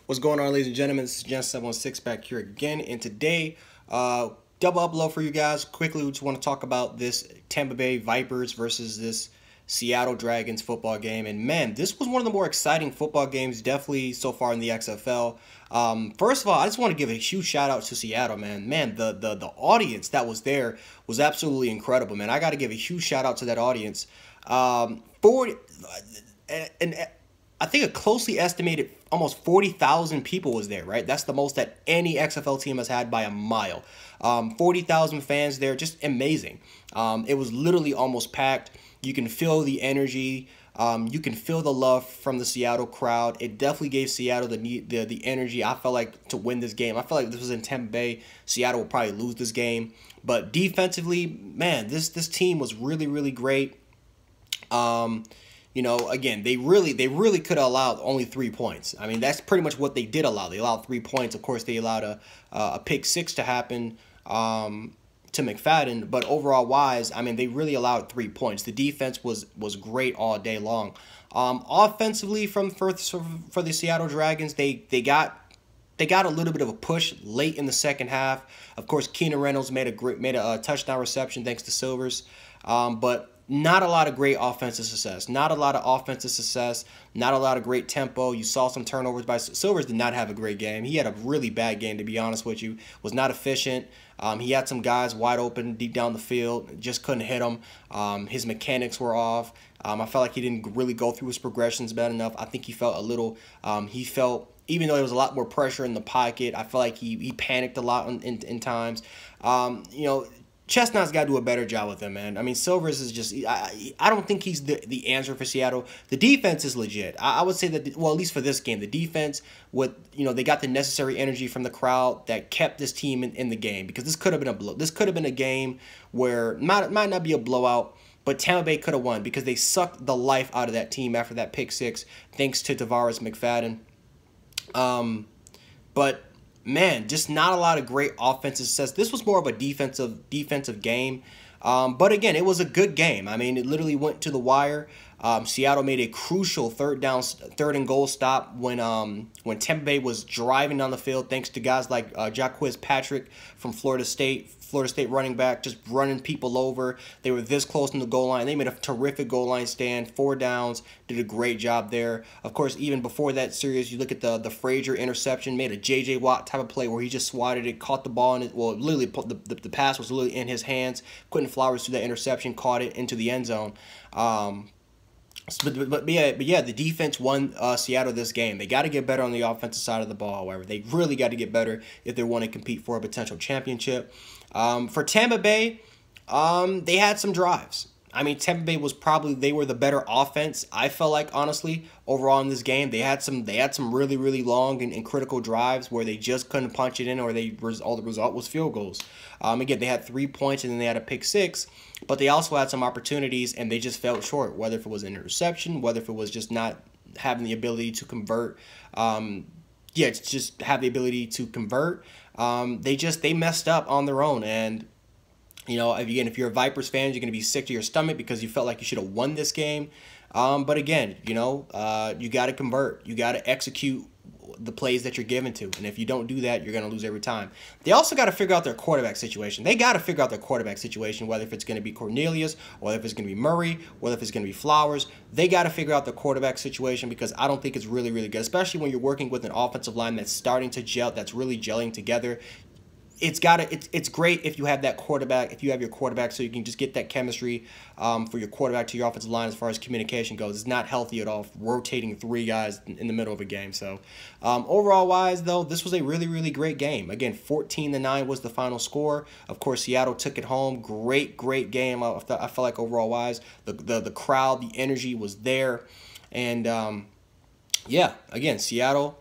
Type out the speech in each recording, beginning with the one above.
What's going on, ladies and gentlemen? This is Gen716 back here again, and today, double upload for you guys. Quickly, we just want to talk about this Tampa Bay Vipers versus this Seattle Dragons football game. And man, this was one of the more exciting football games, definitely so far in the XFL. First of all, I just want to give a huge shout out to Seattle, man. Man, the audience that was there was absolutely incredible, man. I got to give a huge shout out to that audience. 40 and I think a closely estimated almost 40,000 people was there, right? That's the most that any XFL team has had by a mile. 40,000 fans there, just amazing. It was literally almost packed. You can feel the energy. You can feel the love from the Seattle crowd. It definitely gave Seattle the energy. I felt like to win this game. I felt like this was in Tampa Bay. Seattle will probably lose this game. But defensively, man, this team was really great. You know, again, they really could have allowed only 3 points. I mean, that's pretty much what they did allow. They allowed 3 points. Of course, they allowed a pick six to happen to McFadden. But overall wise, I mean, they really allowed 3 points. The defense was great all day long. Offensively, for the Seattle Dragons, they got a little bit of a push late in the second half. Of course, Keenan Reynolds made a touchdown reception thanks to Silvers, but not a lot of great offensive success. Not a lot of great tempo. You saw some turnovers by Silvers. Did not have a great game. He had a really bad game, to be honest with you. Was not efficient. He had some guys wide open deep down the field. Just couldn't hit them. His mechanics were off. I felt like he didn't really go through his progressions bad enough. I think he felt a little, even though there was a lot more pressure in the pocket, I felt like he panicked a lot in times. You know, Chestnut's got to do a better job with him, man. I mean, Silvers is just, I don't think he's the answer for Seattle. The defense is legit. I would say that, well, at least for this game, the defense, they got the necessary energy from the crowd that kept this team in the game, because this could have been a game where might not be a blowout, but Tampa Bay could have won because they sucked the life out of that team after that pick six, thanks to Tavares McFadden. But man, just not a lot of great offensive success. This was more of a defensive game. But again, it was a good game. I mean, it literally went to the wire. Seattle made a crucial third and goal stop when Tampa Bay was driving down the field, thanks to guys like Jacquizz Patrick from Florida State running back, just running people over. They were this close to the goal line. They made a terrific goal line stand, 4 downs, did a great job there. Of course, even before that series, you look at the Frazier interception, made a J.J. Watt type of play where he just swatted it, caught the ball, and literally the pass was literally in his hands. Quentin Flowers threw that interception, caught it into the end zone. But yeah, the defense won Seattle this game. They got to get better on the offensive side of the ball, however. They really got to get better if they want to compete for a potential championship. For Tampa Bay, they had some drives. I mean, Tampa Bay they were the better offense, I felt like, honestly, overall in this game. They had some really long and critical drives where they just couldn't punch it in, or all the result was field goals. Again, they had 3 points and then they had a pick six, but they also had some opportunities and they just fell short, whether if it was an interception, whether if it was just not having the ability to convert. Just have the ability to convert. They messed up on their own. And you know, if you're a Vipers fan, you're going to be sick to your stomach because you felt like you should have won this game. But again, you know, you got to convert. You got to execute the plays that you're given to. And if you don't do that, you're going to lose every time. They also got to figure out their quarterback situation. They got to figure out their quarterback situation, whether if it's going to be Cornelius, or if it's going to be Murray, whether if it's going to be Flowers. They got to figure out the quarterback situation, because I don't think it's really good, especially when you're working with an offensive line that's starting to gel, that's really gelling together. It's great if you have that quarterback, if you have your quarterback, so you can just get that chemistry for your quarterback to your offensive line as far as communication goes. It's not healthy at all, rotating 3 guys in the middle of a game. So overall wise, though, this was a really great game. Again, 14-9 was the final score. Of course, Seattle took it home. Great game. I felt like overall wise, the crowd, the energy was there. And yeah, again, Seattle,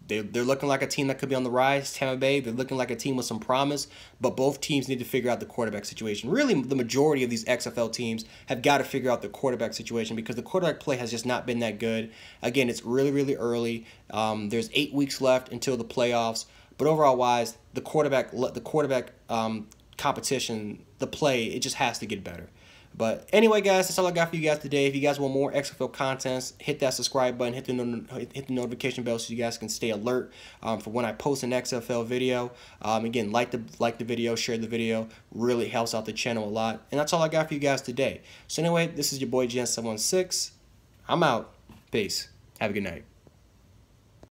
they're looking like a team that could be on the rise. Tampa Bay, they're looking like a team with some promise, but both teams need to figure out the quarterback situation. Really, the majority of these XFL teams have got to figure out the quarterback situation, because the quarterback play has just not been that good. Again, it's really early. There's 8 weeks left until the playoffs, but overall wise, the quarterback competition, the play, it just has to get better. But anyway, guys, that's all I got for you guys today. If you guys want more XFL contents, hit that subscribe button, hit the notification bell so you guys can stay alert for when I post an XFL video. Again, like the video, share the video. Really helps out the channel a lot. And that's all I got for you guys today. So anyway, this is your boy Gen716. I'm out. Peace. Have a good night.